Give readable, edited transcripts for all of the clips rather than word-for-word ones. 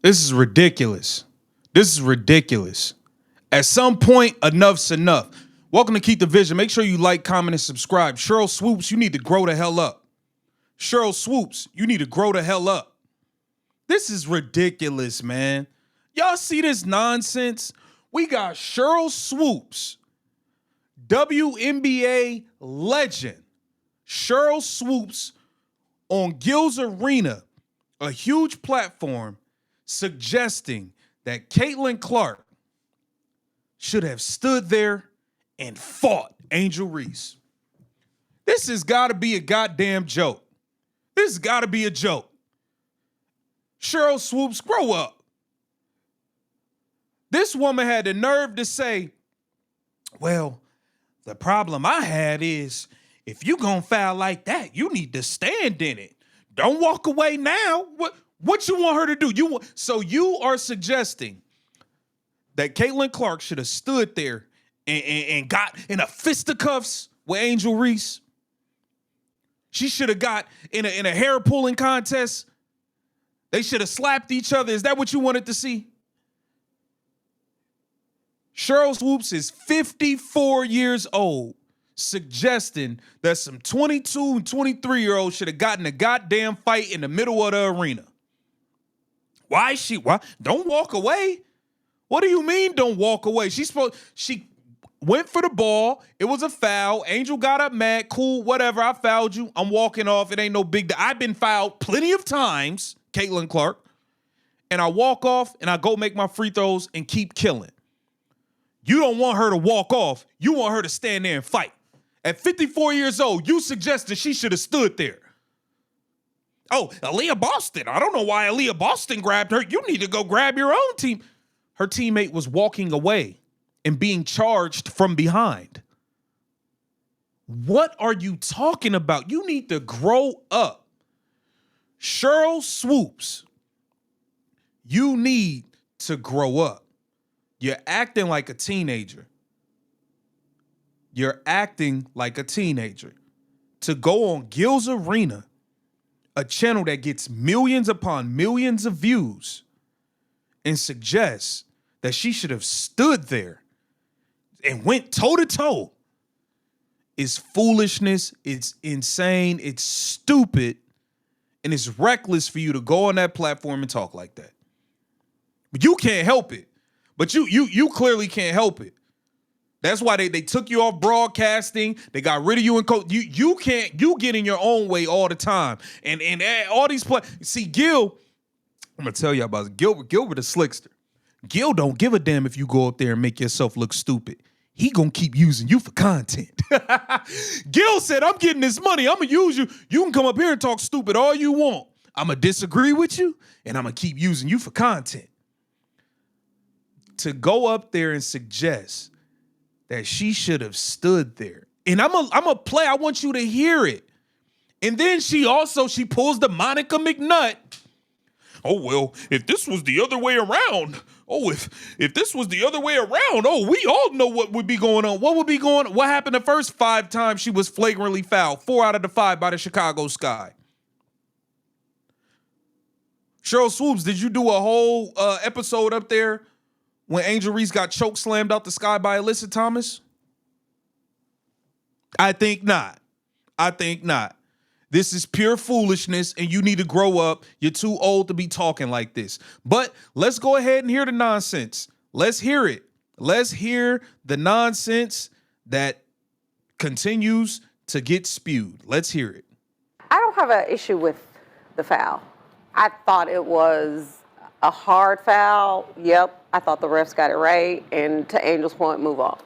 This is ridiculous. This is ridiculous. At some point, enough's enough. Welcome to Keep the Vision. Make sure you like, comment, and subscribe. SHERYL Swoops, you need to grow the hell up. SHERYL Swoops, you need to grow the hell up. This is ridiculous, man. Y'all see this nonsense? We got SHERYL Swoops, WNBA legend, SHERYL Swoops on Gil's Arena, a huge platform, suggesting that Caitlin Clark should have stood there and fought Angel Reese. This has got to be a goddamn joke. This has got to be a joke. SHERYL Swoops, grow up. This woman had the nerve to say, well, the problem I had is if you gonna foul like that, you need to stand in it. Don't walk away now. What you want her to do? So you are suggesting that Caitlin Clark should have stood there and got in a fisticuffs with Angel Reese? She should have got in a hair pulling contest. They should have slapped each other. Is that what you wanted to see? SHERYL Swoops is 54 years old, suggesting that some 22 and 23-year-olds should have gotten a goddamn fight in the middle of the arena. Why? Don't walk away. What do you mean don't walk away? She went for the ball. It was a foul. Angel got up mad. Cool, whatever. I fouled you. I'm walking off. It ain't no big deal. I've been fouled plenty of times, Caitlin Clark. And I walk off and I go make my free throws and keep killing. You don't want her to walk off. You want her to stand there and fight. At 54 years old, you suggested she should have stood there. Oh, Aaliyah Boston. I don't know why Aaliyah Boston grabbed her. You need to go grab your own team. Her teammate was walking away and being charged from behind. What are you talking about? You need to grow up. SHERYL Swoops, you need to grow up. You're acting like a teenager. You're acting like a teenager. To go on Gil's Arena, a channel that gets millions upon millions of views, and suggest that she should have stood there and went toe-to-toe is foolishness. It's insane. It's stupid. And it's reckless for you to go on that platform and talk like that. But you can't help it. But you clearly can't help it. That's why they took you off broadcasting. They got rid of you and you get in your own way all the time. And all these see, Gil, I'm gonna tell you about it. Gilbert a slickster. Gil don't give a damn if you go up there and make yourself look stupid. He gonna keep using you for content. Gil said, I'm getting this money. I'm gonna use you. You can come up here and talk stupid all you want. I'm gonna disagree with you, and I'm gonna keep using you for content. To go up there and suggest that she should have stood there. And I'm a play. I want you to hear it. And then she pulls the Monica McNutt. Oh, well, if this was the other way around. Oh, if this was the other way around. Oh, we all know what would be going on. What would be going on? What happened the first 5 times she was flagrantly fouled? 4 out of the 5 by the Chicago Sky. SHERYL Swoops, did you do a whole episode up there when Angel Reese got choke slammed out the sky by Alyssa Thomas? I think not. This is pure foolishness, and you need to grow up. You're too old to be talking like this. But let's go ahead and hear the nonsense. Let's hear it. Let's hear the nonsense that continues to get spewed. Let's hear it. I don't have an issue with the foul. I thought it was a hard foul. Yep, I thought the refs got it right. And to Angel's point, move on.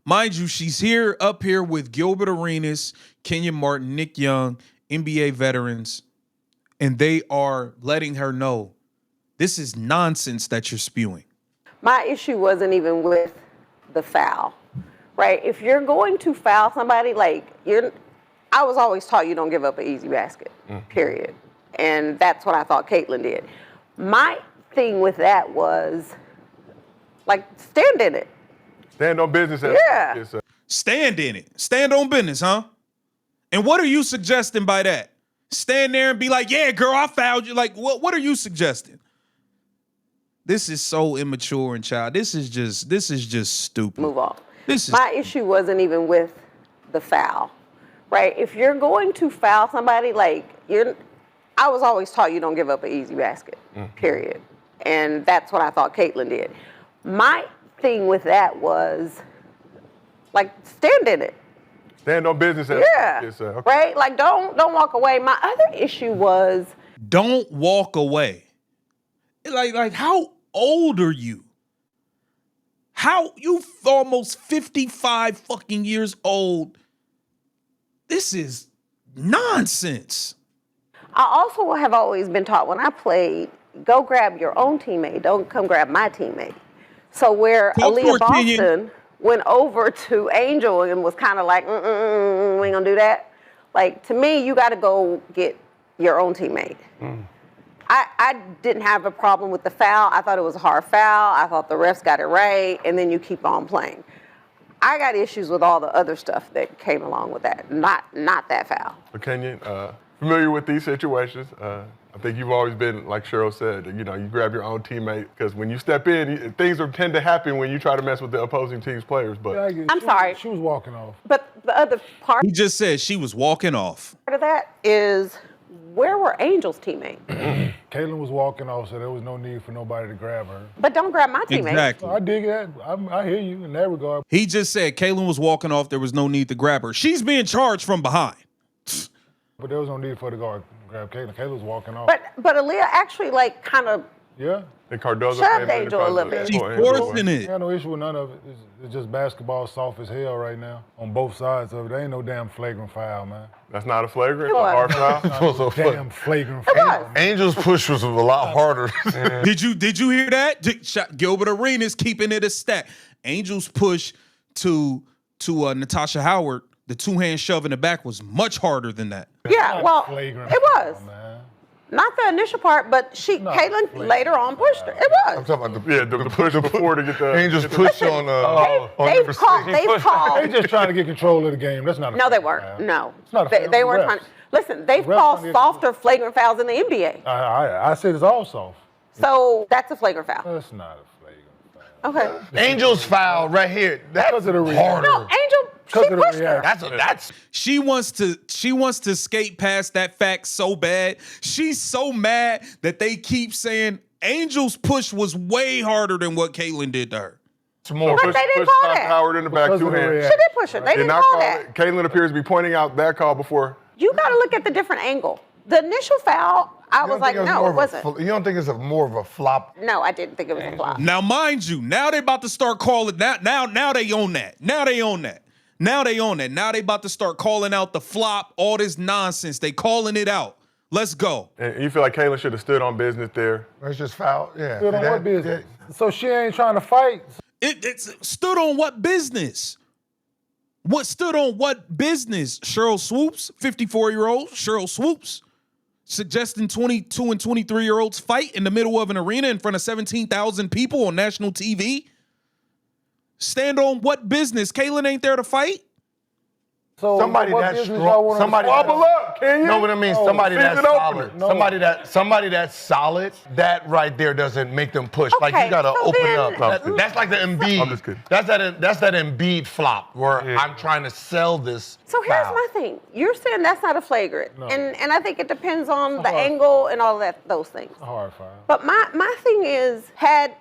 Mind you, she's up here with Gilbert Arenas, Kenyon Martin, Nick Young, NBA veterans, and they are letting her know this is nonsense that you're spewing. My issue wasn't even with the foul, right? If you're going to foul somebody, I was always taught you don't give up an easy basket, period. And that's what I thought Caitlin did. My thing with that was, stand in it. Stand on business. Yeah. Stand in it. Stand on business, huh? And what are you suggesting by that? Stand there and be like, yeah, girl, I fouled you. Like, what are you suggesting? This is so immature and child. This is just stupid. Move on. This is My issue wasn't even with the foul, right? If you're going to foul somebody, like I was always taught you don't give up an easy basket, period. And that's what I thought Caitlyn did. My thing with that was, like, stand in it. Stand on business. Yeah, Okay. right? Like, don't walk away. My other issue was, don't walk away. Like how old are you? How you almost 55 fucking years old? This is nonsense. I also have always been taught when I played, go grab your own teammate, don't come grab my teammate. So where Aaliyah Boston went over to Angel and was kind of like, we ain't gonna do that. Like, to me, you gotta go get your own teammate. I didn't have a problem with the foul. I thought it was a hard foul. I thought the refs got it right, and then you keep on playing. I got issues with all the other stuff that came along with that, not that foul. But Kenyon, familiar with these situations. I think you've always been, like Sheryl said, you grab your own teammate, because when you step in, things tend to happen when you try to mess with the opposing team's players. But Yeah, I'm sorry. She was walking off. But the other part He just said she was walking off. of that is, where were Angel's teammates? Caitlyn was walking off, so there was no need for nobody to grab her. But don't grab my teammate. Exactly. I dig that. I hear you in that regard. He just said Caitlyn was walking off. There was no need to grab her. She's being charged from behind. But there was no need for her to go grab Caitlyn. Caitlyn was walking off. But Aaliyah actually, like, kind of yeah. and Cardozo shoved came in Angel a and little tried to bit. She's pull Angel forcing away. it. I got no issue with none of it. It's just basketball soft as hell right now on both sides of it. There ain't no damn flagrant foul, man. That's not a flagrant, It a hard foul. No damn flagrant It foul. was. Angel's push was a lot harder. Did you hear that? Gilbert Arenas keeping it a stack. Angel's push to Natasha Howard, the two-hand shove in the back, was much harder than that. Yeah, well, Flagrant it was. foul, man. Not the initial part, but Caitlyn flagrant later on pushed her. It I'm was. talking about The push before to get the Angel's push on They've number called. 6. They've They called. just trying to get control of the game. That's not a No, they flagrant weren't. foul. No, It's not a they foul. weren't Refs. trying. Listen, they've Refs called don't get- softer flagrant fouls in the NBA. I said it's all soft. So that's a flagrant foul. That's not a flagrant foul. Okay. Angel's foul right here. That's Because of the reaction. harder. No, Angel, she Because of the pushed her. reaction. That's She wants to skate past that fact so bad. She's so mad that they keep saying Angel's push was way harder than what Caitlyn did to her. more. But they didn't call that. Howard in the back, Because two of the hands. reaction. She did push her. They Did didn't not call call that. it. Caitlyn appears to be pointing out that call before. You got to look at the different angle. The initial foul, I was like, no, it wasn't. You don't think it's more of a flop? No, I didn't think it was a flop. Now, mind you, now they about to start calling that. Now they own that. Now they own that. Now they about to start calling out the flop, all this nonsense. They calling it out. Let's go. And you feel like Caitlyn should have stood on business there. That's just foul. Yeah. Stood on what business? So she ain't trying to fight. It's stood on what business? What stood on what business? SHERYL Swoops, 54-year-old SHERYL Swoops, suggesting 22 and 23-year-olds fight in the middle of an arena in front of 17,000 people on national TV. Stand on what business? Caitlyn ain't there to fight? So Somebody what that's business strong. y'all wanna Somebody fight? Wobble up, can you? No, what I mean, somebody season that's solid. opener. No. Somebody that's solid. That right there doesn't make them push. Like Okay, you gotta so open then- up. That's like the Embiid. I'm just kidding. That's that Embiid flop where I'm trying to sell this. So here's foul. my thing. You're saying that's not a flagrant. No. And I think it depends on the hard. angle and all that, those things. A hard foul. But my thing is, had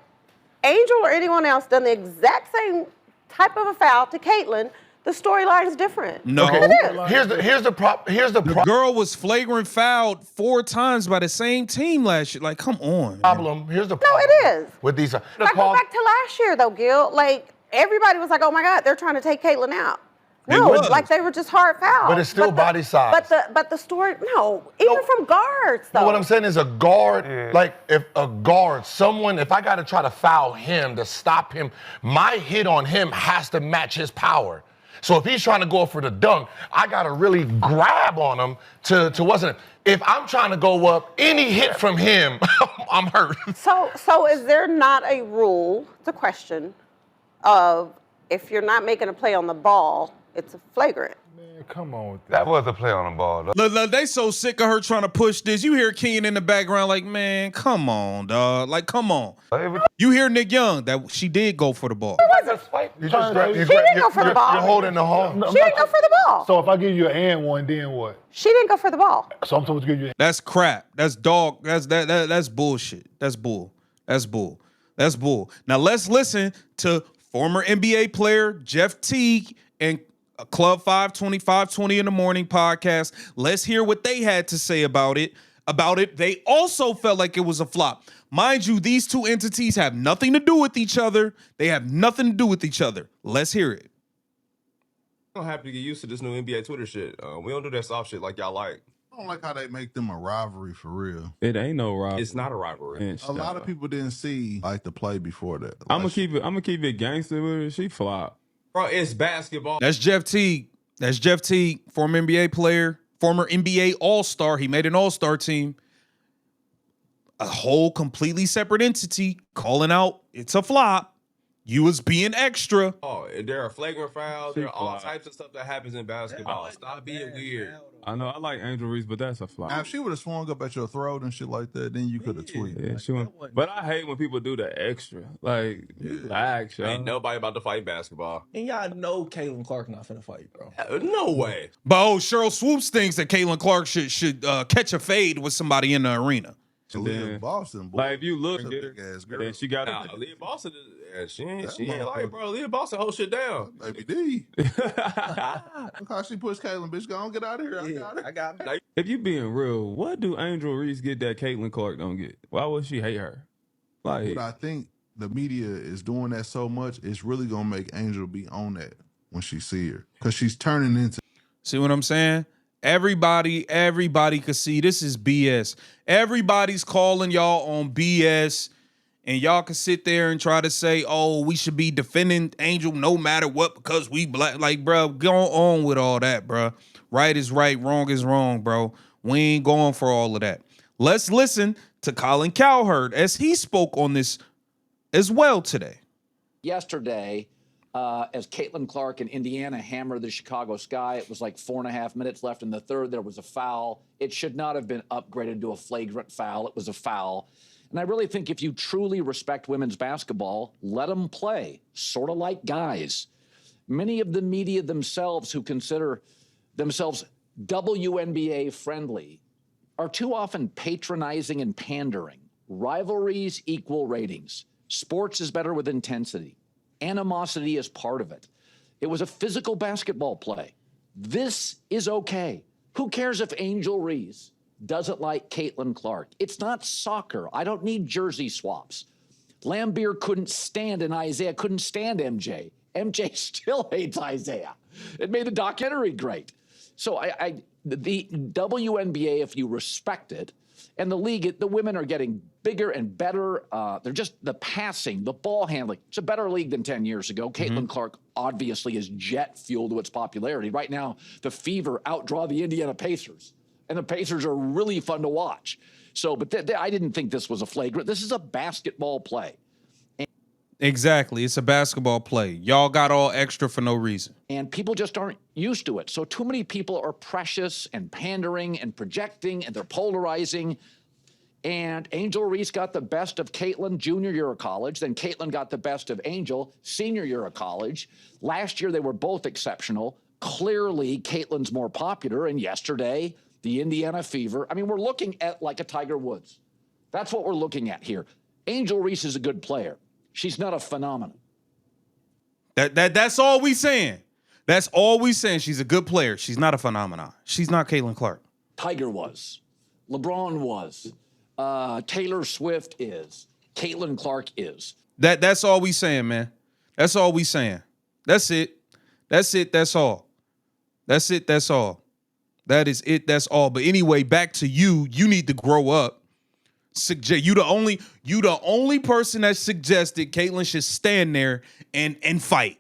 Angel or anyone else done the exact same type of a foul to Caitlyn, the storyline's different. No. Okay. It is. Here's the The problem. girl was flagrant fouled 4 times by the same team last year. Like, come on. man. Here's the No, problem. it is. With these. If I go back to last year, though, Gil, like, everybody was like, oh, my God, they're trying to take Caitlyn out. No, was. like they were just hard fouls. But it's still body size. But the story, no, even from guards, though. What I'm saying is a guard, like if a guard, if I got to try to foul him to stop him, my hit on him has to match his power. So if he's trying to go for the dunk, I got to really grab on him to wasn't it? If I'm trying to go up, any hit from him, I'm hurt. So is there not a rule, it's a question, of if you're not making a play on the ball, it's a flagrant? Man, come on with that. That was a play on the ball, though. Look, they so sick of her trying to push this. You hear Keenan in the background like, man, come on, dog. Like, come on. You hear Nick Young that she did go for the ball. You just grab, She didn't go for the ball. You're holding the home. She didn't go for the ball. So if I give you an and one, then what? She didn't go for the ball. So I'm supposed to give you That's crap. That's dog. That's bullshit. That's bull. That's bull. That's bull. Now let's listen to former NBA player Jeff Teague and Club 520 in the morning podcast. Let's hear what they had to say about it. They also felt like it was a flop. Mind you, these two entities have nothing to do with each other. They have nothing to do with each other. Let's hear it. I'm happy to get used to this new NBA Twitter shit. We don't do that soft shit like y'all like. I don't like how they make them a rivalry for real. It ain't no rivalry. It's not a rivalry. A lot of people didn't see like the play before that. I'm gonna keep it gangster with her. She flop. Bro, it's basketball. That's Jeff Teague. Former NBA player, former NBA All-Star. He made an All-Star team. A whole completely separate entity calling out it's a flop. You was being extra. Oh, there are flagrant fouls. There are all types of stuff that happens in basketball. Stop being weird. I know I like Angel Reese, but that's a flop. Now, if she would have swung up at your throat and shit like that, then you could have tweeted. Yeah, she went. But I hate when people do the extra. Like, relax, y'all. Ain't nobody about to fight basketball. And y'all know Caitlin Clark not finna fight, bro. No way. But SHERYL Swoops thinks that Caitlin Clark should catch a fade with somebody in the arena. And then, Boston, boy. like if you look That's at a her, big ass and then girl. she got Nah, Leah Boston, she ain't like, bro. Leah Boston hold shit down. Baby D. Look how she pushed Caitlin, bitch. Go on, get out of here. I got it. If you being real, what do Angel Reese get that Caitlin Clark don't get? Why would she hate her? Like, But I think the media is doing that so much, it's really gonna make Angel be on that when she see her, because she's turning into. See what I'm saying? Everybody could see this is BS. Everybody's calling y'all on BS, and y'all can sit there and try to say, "Oh, we should be defending Angel no matter what because we black." Like, bro, go on with all that, bro. Right is right, wrong is wrong, bro. We ain't going for all of that. Let's listen to Colin Cowherd as he spoke on this as well today. Yesterday, as Caitlin Clark in Indiana hammered the Chicago Sky, it was like 4.5 minutes left in the third. There was a foul. It should not have been upgraded to a flagrant foul. It was a foul. And I really think if you truly respect women's basketball, let them play, sort of like guys. Many of the media themselves who consider themselves WNBA friendly are too often patronizing and pandering. Rivalries equal ratings. Sports is better with intensity. Animosity is part of it. It was a physical basketball play. This is okay. Who cares if Angel Reese doesn't like Caitlin Clark? It's not soccer. I don't need jersey swaps. Lambeer couldn't stand and Isaiah couldn't stand MJ. MJ still hates Isaiah. It made the documentary great. So the WNBA, if you respect it, and the league, the women are getting bigger and better. They're just the passing, the ball handling. It's a better league than 10 years ago. Caitlin Clark obviously is jet fuel to its popularity. Right now, the Fever outdraw the Indiana Pacers, and the Pacers are really fun to watch. So, but I didn't think this was a flagrant. This is a basketball play. Exactly. It's a basketball play. Y'all got all extra for no reason. And people just aren't used to it. So too many people are precious and pandering and projecting, and they're polarizing. And Angel Reese got the best of Caitlin junior year of college. Then Caitlin got the best of Angel senior year of college. Last year, they were both exceptional. Clearly, Caitlin's more popular. And yesterday, the Indiana Fever. I mean, we're looking at like a Tiger Woods. That's what we're looking at here. Angel Reese is a good player. She's not a phenomenon. That's all we saying. That's all we saying. She's a good player. She's not a phenomenon. She's not Caitlin Clark. Tiger was. LeBron was. Taylor Swift is. Caitlin Clark is. That's all we saying, man. That's all we saying. That's it. That's it. That's all. That's it. That's all. That is it. That's all. But anyway, back to you. You need to grow up. You the only person that suggested Caitlin should stand there and fight.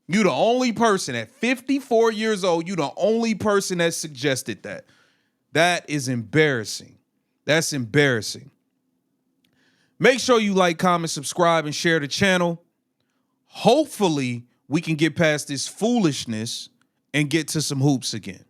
You the only person at 54 years old. You the only person that suggested that. That is embarrassing. That's embarrassing. Make sure you like, comment, subscribe, and share the channel. Hopefully, we can get past this foolishness and get to some hoops again.